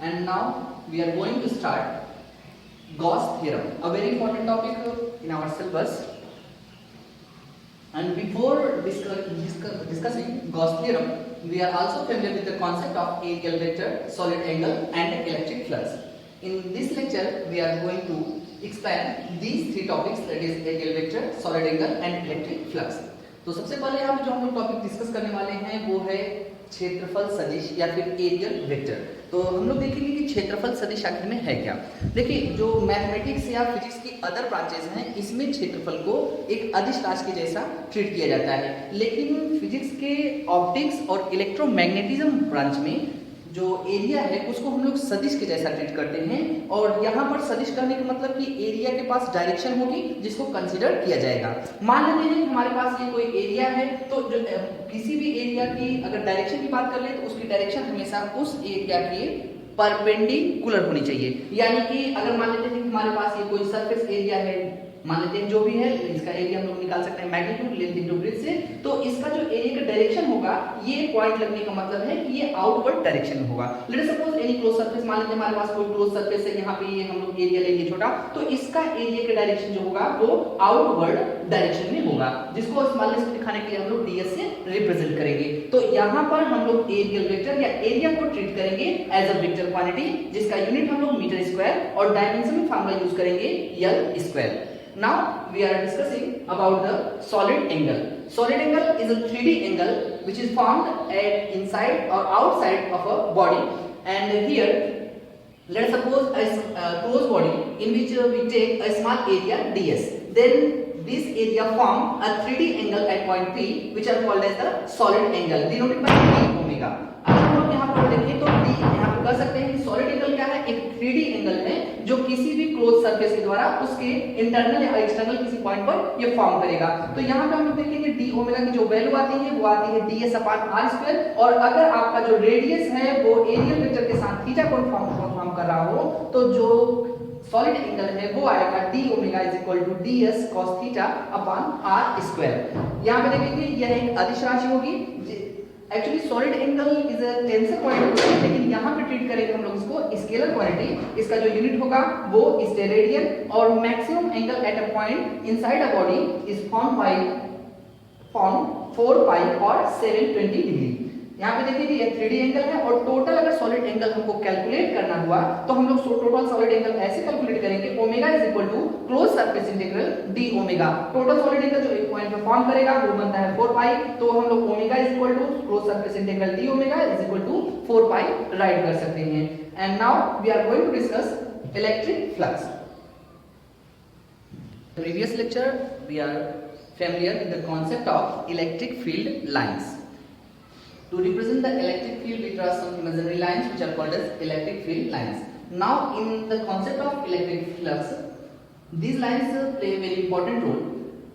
And now we are going to start Gauss theorem, a very important topic in our syllabus. And before discussing Gauss theorem, we are also familiar with the concept of aerial vector, solid angle, and electric flux. In this lecture, we are going to explain these three topics, that is aerial vector, solid angle, and electric flux. तो सबसे पहले यहाँ पे जो हम लोग topic discuss करने वाले हैं वो है क्षेत्रफल सदिश या फिर एरियल वेक्टर। तो हम लोग देखेंगे कि क्षेत्रफल सदिश आखिर में है क्या। देखिए, जो मैथमेटिक्स या फिजिक्स की अदर ब्रांचेस हैं इसमें क्षेत्रफल को एक अदिश राशि के जैसा ट्रीट किया जाता है, लेकिन फिजिक्स के ऑप्टिक्स और इलेक्ट्रोमैग्नेटिज्म ब्रांच में जो एरिया है उसको हम लोग सदिश के जैसा ट्रीट करते हैं। और यहाँ पर सदिश कहने का मतलब कि एरिया के पास डायरेक्शन होगी जिसको कंसीडर किया जाएगा। मान लेते हैं कि हमारे पास ये कोई एरिया है, तो जो किसी भी एरिया की अगर डायरेक्शन की बात कर ले तो उसकी डायरेक्शन हमेशा उस एरिया के परपेंडिकुलर होनी चाहिए। यानी कि अगर मान लेते हैं कि हमारे पास ये कोई सरफेस एरिया है, मान लेते हैं जो भी है, इसका एरिया हम लोग निकाल सकते हैं मैग्नीट्यूड लेंथ इनटू ब्रेड्थ से। तो इसका जो एरिया का डायरेक्शन होगा, ये पॉइंट लगने का मतलब है कि ये आउटवर्ड डायरेक्शन में होगा। Let us suppose any close surface, मान लेते हैं हमारे पास कोई क्लोज सरफेस है, यहाँ पे ये हम लोग एरिया लेंगे छोटा, तो इसका एरिया का डायरेक्शन जो होगा वो आउटवर्ड डायरेक्शन में होगा, जिसको स्मॉलनेस को दिखाने के लिए हम लोग ds से रिप्रेजेंट करेंगे। तो यहाँ पर हम लोग एरियल वेक्टर या एरिया को ट्रीट करेंगे एज अ वेक्टर क्वांटिटी, जिसका यूनिट हम लोग मीटर स्क्वायर और डायमेंशन में फार्मूला यूज करेंगे l square. Now we are discussing about the solid angle. Solid angle is a 3D angle which is formed at inside or outside of a body. And here, let us suppose a closed body in which we take a small area ds. Then this area form a 3D angle at point P, which are called as the solid angle, denoted by d omega. अगर हम लोग यहाँ पर देखें तो d यहाँ पर कह सकते हैं कि सॉलिड एंगल क्या है, एक 3D एंगल है जो किसी भी क्लोज सरफेस के द्वारा उसके इंटरनल या एक्सटर्नल किसी पॉइंट पर ये फॉर्म करेगा। तो यहाँ पे हम लोग देखेंगे d ओमेगा की जो वैल्यू आती है वो आती है ds अपॉन r स्क्वायर। और अगर आपका जो रेडियस है वो एरियल वेक्टर के साथ थीटा कोण फॉर्म कर रहा हो, तो जो सॉलिड एंगल है वो आएगा d omega is equal to ds cos theta upon r square. यहाँ पे देखेंगे यह एक अदिश राशि होगी। Actually solid angle is a tensor quantity, लेकिन यहाँ पे ट्रीट करेंगे हम लोग इसको स्केलर क्वांटिटी। इसका जो यूनिट होगा वो स्टेरेडियन, और maximum angle at a point inside a body is form 4 पाई और 720 डिग्री। यहाँ पे देखिए कि ये 3D एंगल है, और टोटल अगर सॉलिड एंगल हमको कैलकुलेट करना हुआ तो हम लोग टोटल सॉलिड एंगल ऐसे कैलकुलेट करेंगे, omega is equal to close surface integral d omega. Total solid angle जो एक पॉइंट पे फॉर्म करेगा वो बनता है 4 पाई, तो हम लोग omega is equal to close surface integral d omega is equal to 4 pi write कर सकते हैं। And now we are going to discuss electric flux. Previous lecture we are familiar with the concept of electric field lines. To represent the electric field, we draw some imaginary lines which are called as electric field lines. Now, in the concept of electric flux, these lines play a very important role.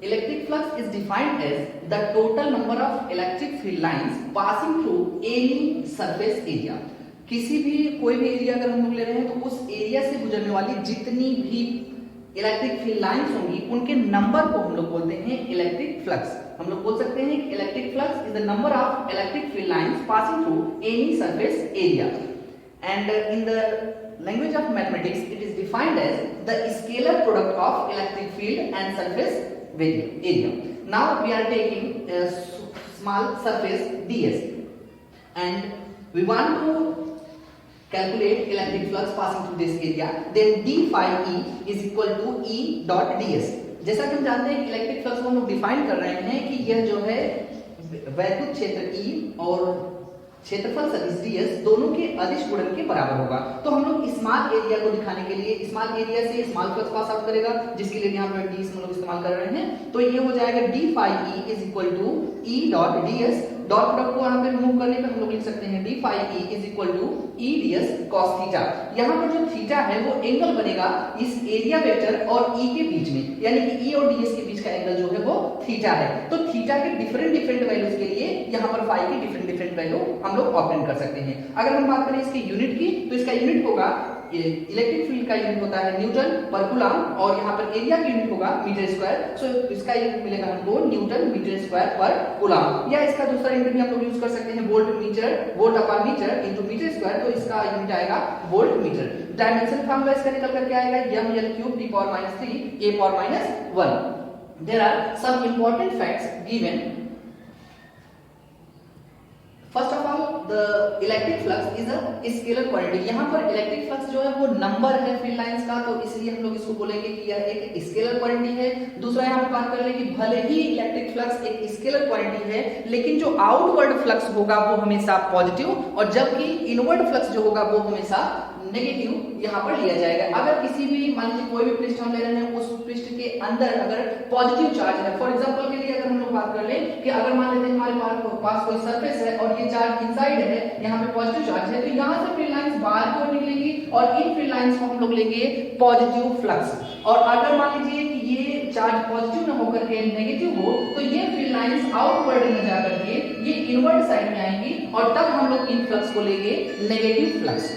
Electric flux is defined as the total number of electric field lines passing through any surface area. किसी भी कोई भी area अगर हम लोग ले रहे हैं तो उस एरिया से गुजरने वाली जितनी भी इलेक्ट्रिक फील्ड लाइंस होंगी उनके नंबर को हम लोग बोलते हैं इलेक्ट्रिक फ्लक्स। हम लोग बोल सकते हैं कि electric flux is the number of electric field lines passing through any surface area. And in the language of mathematics it is defined as the scalar product of electric field and surface area. Now we are taking a small surface ds and we want to calculate electric flux passing through this area, then d phi e is equal to e dot ds। जैसा कि हम जानते हैं electric flux को हम लोग define कर रहे हैं कि यह जो है वैद्युत क्षेत्र E और क्षेत्रफल सदिश ds दोनों के अदिश गुणन के बराबर होगा। तो हम लोग स्मॉल एरिया को दिखाने के लिए स्मॉल एरिया से स्मॉल फ्लक्स पास आउट करेगा, जिसके लिए यहाँ पर ds हम लोग इस्तेमाल कर रहे हैं। तो ये हो जाएगा d phi e is equal to e dot ds। Dot product को यहाँ पे रिमूव करने पे हम लोग लिख सकते हैं d phi e is equal to e ds cos theta. यहाँ पर जो थीटा है वो एंगल बनेगा इस एरिया वेक्टर और e के बीच में, यानी कि e और ds के बीच का एंगल जो है वो थीटा है। तो थीटा के डिफरेंट वैल्यूज के लिए यहाँ पर फाई की डिफरेंट वैल्यू हम लोग ऑब्टेन कर सकते हैं। अगर हम बात करें इसके यूनिट की, तो इसका यूनिट होगा इलेक्ट्रिक फील्ड का यूनिट होता है न्यूटन पर कूलम और यहाँ पर एरिया का यूनिट होगा मीटर स्क्वायर। सो इसका यूनिट मिलेगा हमको न्यूटन मीटर स्क्वायर पर कूलम, या इसका दूसरा यूनिट भी हम लोग यूज कर सकते हैं volt upon metre into metre square, तो इसका यूनिट आएगा वोल्ट मीटर। डायमेंशन फार्मूला इसका निकल करके आएगा ml³ d power -3 a power -1। There are some important facts given. First of all the electric flux is a scalar quantity. यहाँ पर electric flux जो है वो नंबर है फील्ड लाइंस का, तो इसलिए हम लोग इसको बोलेंगे कि यह एक स्केलर क्वांटिटी है। दूसरा यहाँ पर बात कर लें कि भले ही इलेक्ट्रिक फ्लक्स एक स्केलर क्वांटिटी है, लेकिन जो आउटवर्ड फ्लक्स होगा वो हमेशा पॉजिटिव और जबकि इनवर्ड फ्लक्स जो होगा वो हमेशा नेगेटिव यहाँ पर लिया जाएगा। अगर किसी भी मान लीजिए कोई भी पृष्ठ हम ले रहे हैं, उस पृष्ठ के अंदर अगर पॉजिटिव चार्ज है, फॉर एग्जांपल के लिए अगर हम लोग बात कर लें कि अगर मान लेते हैं हमारे पास कोई सरफेस है और ये चार्ज इनसाइड है, यहाँ पे पॉजिटिव चार्ज है, तो यहाँ से फील्ड लाइंस बाहर की ओर निकलेंगी और इन फील्ड लाइंस को हम लोग लेंगे पॉजिटिव फ्लक्स। और अगर मान लीजिए कि ये चार्ज पॉजिटिव न होकर के नेगेटिव हो, तो ये फील्ड लाइंस आउटवर्ड में जाकर के ये इनवर्ड साइड में आएंगी और तब हम लोग इन फ्लक्स को लेंगे नेगेटिव फ्लक्स।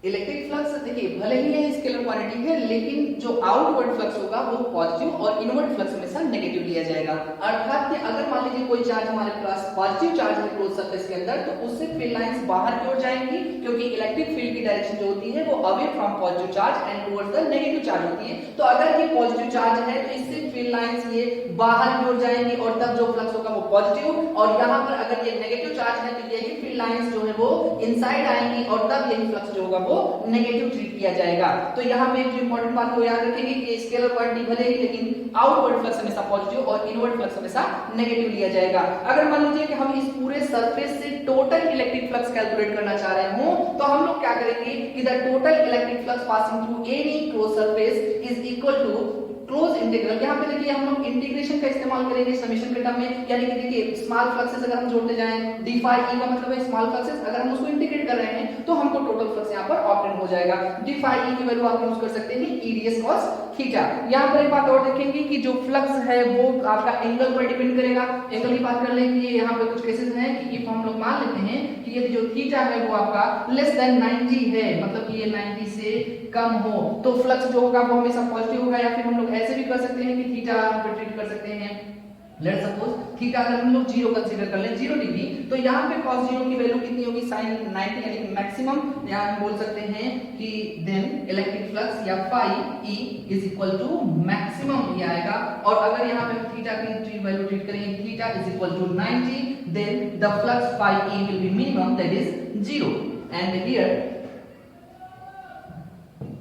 इलेक्ट्रिक फ्लक्स देखिए भले ही ये स्केलर क्वांटिटी है, लेकिन जो आउटवर्ड फ्लक्स होगा वो पॉजिटिव और इनवर्ड फ्लक्स हमेशा नेगेटिव लिया जाएगा। अर्थात कि अगर मान लीजिए कोई चार्ज हमारे पास पॉजिटिव चार्ज है क्लोज सरफेस के अंदर, तो उससे फील्ड लाइंस बाहर की ओर जाएंगी, क्योंकि इलेक्ट्रिक फील्ड की डायरेक्शन जो होती है वो away from positive charge and towards the negative charge होती है। तो अगर ये पॉजिटिव चार्ज है तो इससे फील्ड लाइंस ये बाहर की ओर जाएंगी और तब जो फ्लक्स होगा वो पॉजिटिव, और यहाँ पर अगर ये नेगेटिव चार्ज है तो यही फील्ड लाइंस जो है वो इनसाइड आएंगी और तब यही फ्लक्स जो होगा वो नेगेटिव ट्रीट किया जाएगा। तो यहाँ पे एक इंपॉर्टेंट बात को याद रखेंगे कि स्केलर क्वांटिटी भले ही, लेकिन आउटवर्ड फ्लक्स हमेशा पॉजिटिव और इनवर्ड फ्लक्स हमेशा नेगेटिव लिया जाएगा। अगर मान लीजिए कि हम इस पूरे सरफेस से टोटल इलेक्ट्रिक फ्लक्स कैलकुलेट करना चाह रहे हो, तो हम लोग क्या करेंगे कि the total electric flux passing through any close surface is equal to close integral. यहाँ पे देखिए हम लोग इंटीग्रेशन का इस्तेमाल करेंगे समेशन के टर्म में, यानी कि देखिए स्मॉल फ्लक्सेस अगर हम जोड़ते जाएं d phi e का मतलब है स्मॉल फ्लक्सेस, अगर हम उसको इंटीग्रेट कर रहे हैं तो हमको टोटल फ्लक्स यहाँ पर ऑब्टेन हो जाएगा। d phi e की वैल्यू आप यूज कर सकते हैं EDS cos थीटा। यहाँ पर एक बात और देखेंगे कि जो फ्लक्स है वो आपका एंगल पर डिपेंड करेगा। एंगल की बात कर लें कि यहाँ पे कुछ केसेस हैं कि इफ हम लोग मान लेते हैं कि ये जो थीटा है वो आपका लेस देन 90 है, मतलब कि ये 90 से कम हो, तो फ्लक्स जो होगा वो हमेशा पॉजिटिव होगा। या फिर हम लोग ऐसे भी कर सकते हैं कि थीटा पे ट्रीट कर सकते हैं, लेट्स सपोज थीटा अगर हम लोग 0 कंसीडर कर लें, 0 डिग्री, तो यहाँ पे cos 0 की वैल्यू कितनी होगी sin 90, यानी मैक्सिमम। यहाँ हम बोल सकते हैं कि देन इलेक्ट्रिक फ्लक्स या phi e is equal to maximum ये आएगा। और अगर यहाँ पे थीटा की वैल्यू ट्रीट करेंगे theta is equal to 90, then the flux phi e will be minimum, that is 0। And here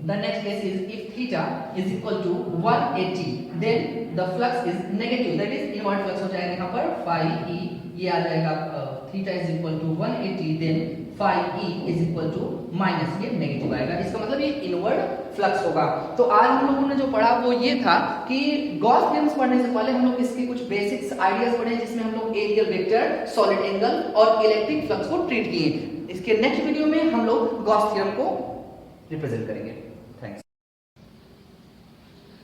the next case is if theta is equal to 180, then the flux is negative, that is inward flux हो जाएगा यहाँ पर phi e, ये आ जाएगा theta is equal to 180, then phi e is equal to minus, ये negative आएगा। इसका मतलब ये इनवर्ड फ्लक्स होगा। तो आज हम लोगों ने जो पढ़ा वो ये था कि गॉस थ्योरम्स पढ़ने से पहले हम लोग इसके कुछ बेसिक्स आइडियाज पढ़े, जिसमें हम लोग एरियल वेक्टर, सॉलिड एंगल और इलेक्ट्रिक फ्लक्स को ट्रीट किए। इसके नेक्स्ट वीडियो में हम लोग गॉस थ्योरम को रिप्रेजेंट करेंगे।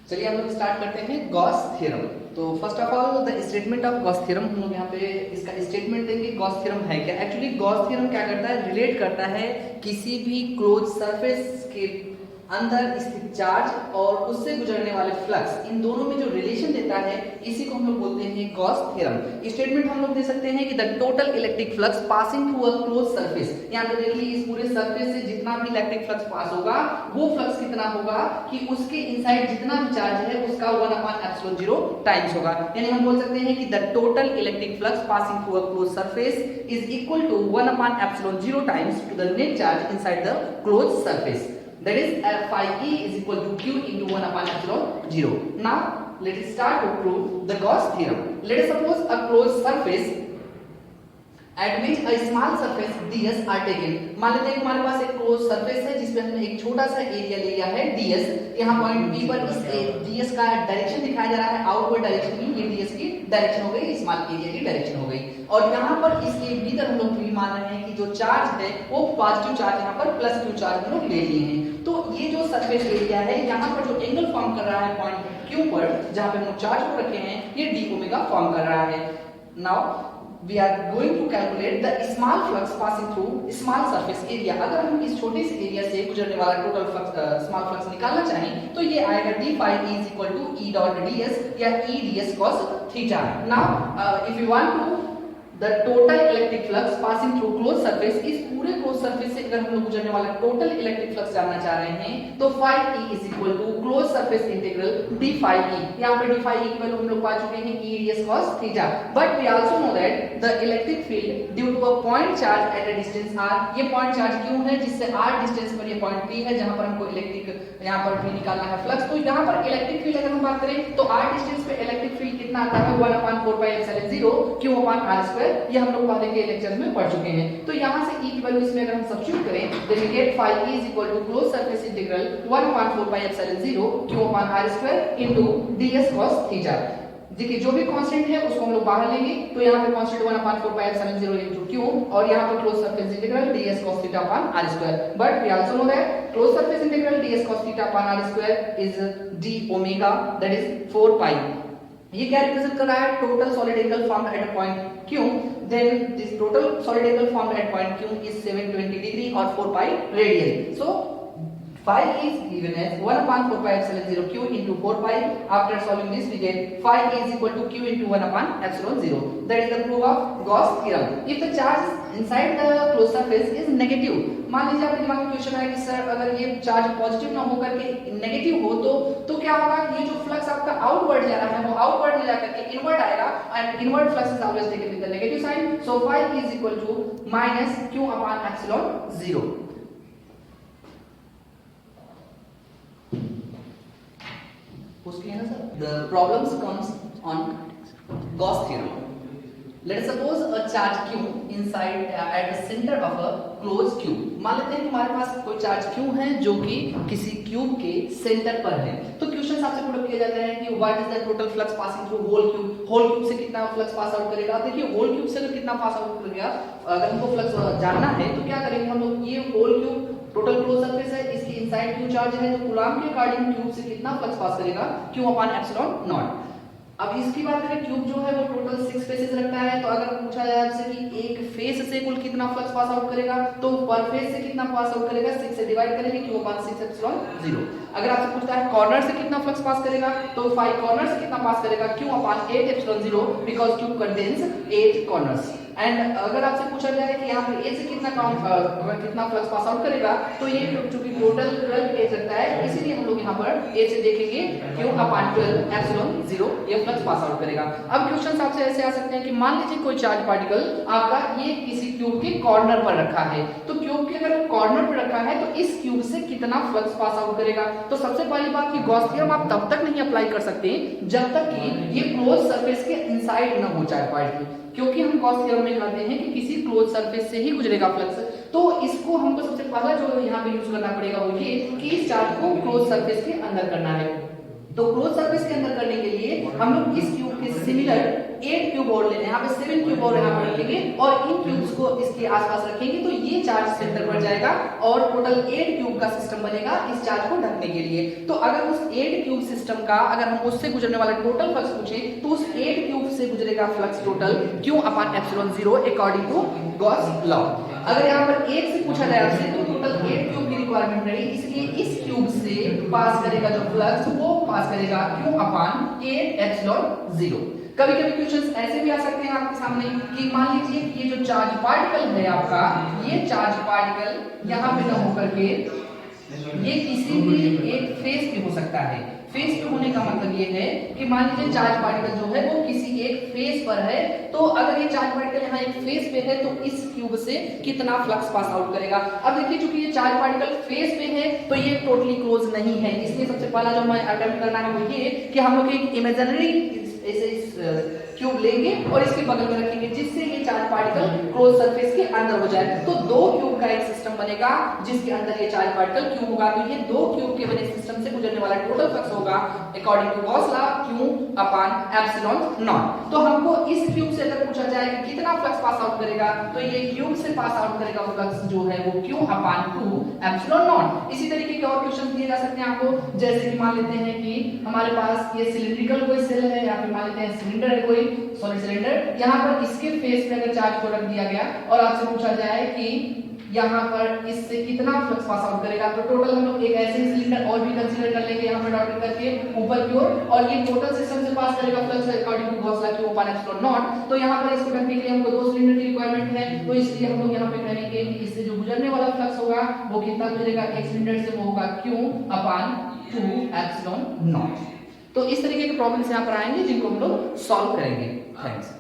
चलिए हम लोग स्टार्ट करते हैं गॉस थ्योरम। तो first of all the statement of Gauss theorem, हम लोग यहाँ पे इसका स्टेटमेंट देंगे गॉस थ्योरम है क्या। एक्चुअली गॉस थ्योरम क्या करता है, रिलेट करता है किसी भी क्लोज सरफेस के अंदर स्थित चार्ज और उससे गुजरने वाले फ्लक्स, इन दोनों में जो रिलेशन देता है इसी को हम लोग बोलते हैं गॉस थ्योरम। स्टेटमेंट हम लोग दे सकते हैं कि the total electric flux passing through a close surface, यहाँ पे देखिए इस पूरे सरफेस से जितना भी इलेक्ट्रिक फ्लक्स पास होगा वो फ्लक्स कितना होगा कि उसके इनसाइड जितना भी चार्ज है उसका 1/ε0 टाइम्स होगा। यानी हम बोल सकते हैं कि the total electric flux passing through a close surface is equal to 1/ε0 times to the net charge inside the close surface, that is phi e is equal to q into 1/ε0. Now let us start to prove the Gauss theorem. Let us suppose a closed surface at which a small surface ds are taken. मान लेते हैं हमारे पास एक close surface है जिसमें हमने एक छोटा सा एरिया ले लिया है ds। यहाँ पॉइंट P पर इस ds का डायरेक्शन दिखाया जा रहा है आउटवर्ड डायरेक्शन में, ये ds की डायरेक्शन हो गई, स्मॉल एरिया की डायरेक्शन हो गई। और यहाँ पर इसके भीतर हम लोग भी मान रहे हैं कि जो चार्ज है वो पॉजिटिव चार्ज यहाँ पर प्लस Q चार्ज हम लोग ले लिए हैं। तो ये जो सरफेस एरिया है यहाँ पर जो एंगल फॉर्म कर रहा है पॉइंट Q पर, जहाँ पे हम लोग चार्ज को रखे हैं, ये d ओमेगा फॉर्म कर रहा है। Now we are going to calculate the small flux passing through small surface area. अगर हम इस छोटे से एरिया से गुजरने वाला टोटल फ्लक्स स्मॉल फ्लक्स निकालना चाहें तो ये आएगा d phi is equal to E dot ds या E ds cos theta. Now if you want to the total electric flux passing through closed surface, इस पूरे closed surface से अगर हम लोग गुजरने वाला total electric flux जानना चाह रहे हैं तो phi e is equal to closed surface integral d phi e. यहाँ पे d phi e की वैल्यू हम लोग पा चुके हैं E ds cos theta. But we also know that the electric field due to a point charge at a distance r, ये point charge क्यों है जिससे r distance पर ये point p है जहाँ पर हमको इलेक्ट्रिक यहाँ पर भी निकालना है फ्लक्स. तो यहाँ पर इलेक्ट्रिक फील्ड अगर हम बात करें तो r डिस्टेंस पे इलेक्ट्रिक फील्ड कितना आता है 1/4 pi epsilon 0 q upon r square. ये हम लोग पहले के लेक्चर में पढ़ चुके हैं. तो यहाँ से E की वैल्यू इसमें अगर हम सब्स्टिट्यूट करें then we get phi e is equal to closed surface integral 1/4 pi epsilon 0 q upon r square into ds cos theta. देखिए जो भी कांस्टेंट है उसको हम लोग बाहर लेंगे तो यहाँ पे constant 1/4 pi epsilon 0 into q और यहाँ पे close surface integral ds cos theta upon r square. But we also know that closed surface integral ds cos theta upon r square is d omega, that is 4 pi. ये क्या represent कर रहा है? Total solid angle formed at a point q. Then this total solid angle formed at point q is 720 degree or 4 pi radian. So phi is given as 1/4 pi epsilon 0 q into 4 pi. After solving this we get phi is equal to q into 1/epsilon 0. That is the proof of Gauss theorem. If the charge inside the closed surface is negative, मान लीजिए आपके दिमाग में question आया कि sir अगर ये charge positive ना होकर के नेगेटिव हो तो क्या होगा? ये जो फ्लक्स आपका आउटवर्ड जा रहा है वो आउटवर्ड में जाकर के इनवर्ड आएगा and inward flux is always taken with the negative sign. So phi is equal to minus q upon epsilon 0. उसके है ना sir. The problems comes on Gauss theorem. Let us suppose a charge q inside at the center of a closed cube. मान लेते हैं कि हमारे पास कोई charge q है जो कि किसी क्यूब के सेंटर पर है. तो क्वेश्चन आपसे पुट अप किया जाता है कि what is the total flux passing through whole cube. Whole cube से कितना फ्लक्स पास आउट करेगा? देखिए होल क्यूब से अगर कितना पास आउट करेगा, अगर हमको फ्लक्स जानना है तो क्या करेंगे हम लोग. ये whole cube total close surface है, इसके इनसाइड क्यू चार्ज है तो कूलॉम के अकॉर्डिंग क्यूब से कितना फ्लक्स पास करेगा? q upon epsilon not. अब इसकी बात करें क्यूब जो है वो टोटल 6 फेसेस रखता है. तो अगर पूछा जाए आपसे कि एक फेस से कुल कितना फ्लक्स पास आउट करेगा तो पर फेस से कितना पास आउट करेगा? 6 से डिवाइड करेंगे q upon 6 epsilon 0. अगर आपसे पूछता है कॉर्नर से कितना फ्लक्स पास करेगा तो 5 कॉर्नर से कितना पास करेगा? q upon 8 epsilon 0 because cube contains 8 corners. And अगर आपसे पूछा जाए कि यहाँ पे a से कितना कितना फ्लक्स पास आउट करेगा तो ये चूंकि टोटल 12 एज रखता है इसीलिए हम लोग यहाँ पर a से देखेंगे q upon 12 epsilon 0 ये फ्लक्स पास आउट करेगा. अब क्वेश्चन आपसे ऐसे आ सकते हैं कि मान लीजिए कोई चार्ज पार्टिकल आपका ये किसी क्यूब के कॉर्नर पर रखा है. तो क्यूब के अगर कॉर्नर पर रखा है तो इस क्यूब से कितना फ्लक्स पास आउट करेगा? तो सबसे पहली बात कि गॉस थ्योरम आप तब तक नहीं अप्लाई कर सकते जब तक कि ये क्लोज सरफेस के इनसाइड न हो जाए पार्टिकल, क्योंकि हम गॉस थ्योरम में कहते हैं कि किसी क्लोज सरफेस से ही गुजरेगा फ्लक्स. तो इसको हमको सबसे पहला जो यहाँ पे यूज करना पड़ेगा वो ये कि इस चार्ज को क्लोज सरफेस के अंदर करना है. तो क्लोज सरफेस के अंदर करने के लिए हम लोग इस क्यूब के सिमिलर 8 क्यूब और लेने, यहाँ पे 7 क्यूब और यहाँ पर रखेंगे और इन क्यूब्स को इसके आसपास रखेंगे तो ये चार्ज सेंटर पर जाएगा और टोटल 8 क्यूब का सिस्टम बनेगा इस चार्ज को ढकने के लिए. तो अगर उस 8 क्यूब सिस्टम का अगर हम उससे गुजरने वाला टोटल फ्लक्स पूछे तो उस 8 क्यूब से गुजरेगा flux total q upon epsilon 0 according to Gauss law. अगर यहाँ पर 8 से पूछा जाए आपसे तो टोटल 8 क्यूब की रिक्वायरमेंट रहेगी, इसलिए इस क्यूब से पास करेगा जो फ्लक्स वो पास करेगा q upon 8 epsilon 0. कभी कभी क्वेश्चंस ऐसे भी आ सकते हैं आपके सामने कि मान लीजिए कि ये जो चार्ज पार्टिकल है आपका, ये चार्ज पार्टिकल यहाँ पे न होकर के ये किसी भी एक फेस पे हो सकता है. फेस पे होने का मतलब ये है कि मान लीजिए चार्ज पार्टिकल जो है वो किसी एक फेस पर है. तो अगर ये चार्ज पार्टिकल यहाँ एक फेस पे है तो इस क्यूब से कितना फ्लक्स पास आउट करेगा? अब देखिए चूंकि ये चार्ज पार्टिकल फेस पे है तो ये टोटली क्लोज नहीं है, इसलिए सबसे पहला जो हमें अटेम्प्ट करना है वो ये कि हम लोग एक इमेजिनरी ऐसे क्यूब लेंगे और इसके बगल में रखेंगे जिससे ये चार्ज पार्टिकल क्लोज सरफेस के अंदर हो जाए. तो दो क्यूब का एक सिस्टम बनेगा जिसके अंदर ये चार्ज पार्टिकल क्यूब होगा. तो ये दो क्यूब के बने सिस्टम से गुजरने वाला टोटल फ्लक्स होगा according to Gauss law q upon epsilon naught. तो हमको इस क्यूब से अगर पूछा जाए कि कितना फ्लक्स पास आउट करेगा तो ये क्यूब से पास आउट करेगा फ्लक्स जो है वो q upon 2 epsilon नॉट. इसी तरीके के और क्वेश्चन दिए जा सकते हैं आपको, जैसे कि मान लेते हैं कि हमारे पास ये सिलिंड्रिकल कोई सेल है या फिर मान लेते हैं सिलेंडर है कोई सॉलिड सिलेंडर, यहाँ पर इसके फेस में अगर चार्ज को रख दिया गया और आपसे पूछा जाए कि यहाँ पर इससे कितना फ्लक्स पास आउट करेगा, तो टोटल हम लोग एक ऐसे सिलेंडर और भी कंसीडर कर लेंगे यहाँ पर डॉटेड करके ऊपर की ओर, और ये टोटल सिस्टम से पास करेगा flux according to Gauss law Q upon epsilon naught. तो यहाँ पर इसको ढकने के लिए हमको 2 सिलेंडर की रिक्वायरमेंट है, तो इसलिए हम लोग यहाँ पे कहेंगे कि इससे जो गुजरने वाला फ्लक्स होगा वो कितना गुजरेगा, एक सिलेंडर से वो होगा Q upon 2 epsilon नॉट। तो इस तरीके के प्रॉब्लम्स यहाँ पर आएंगे जिनको हम लोग सॉल्व करेंगे। थैंक्स।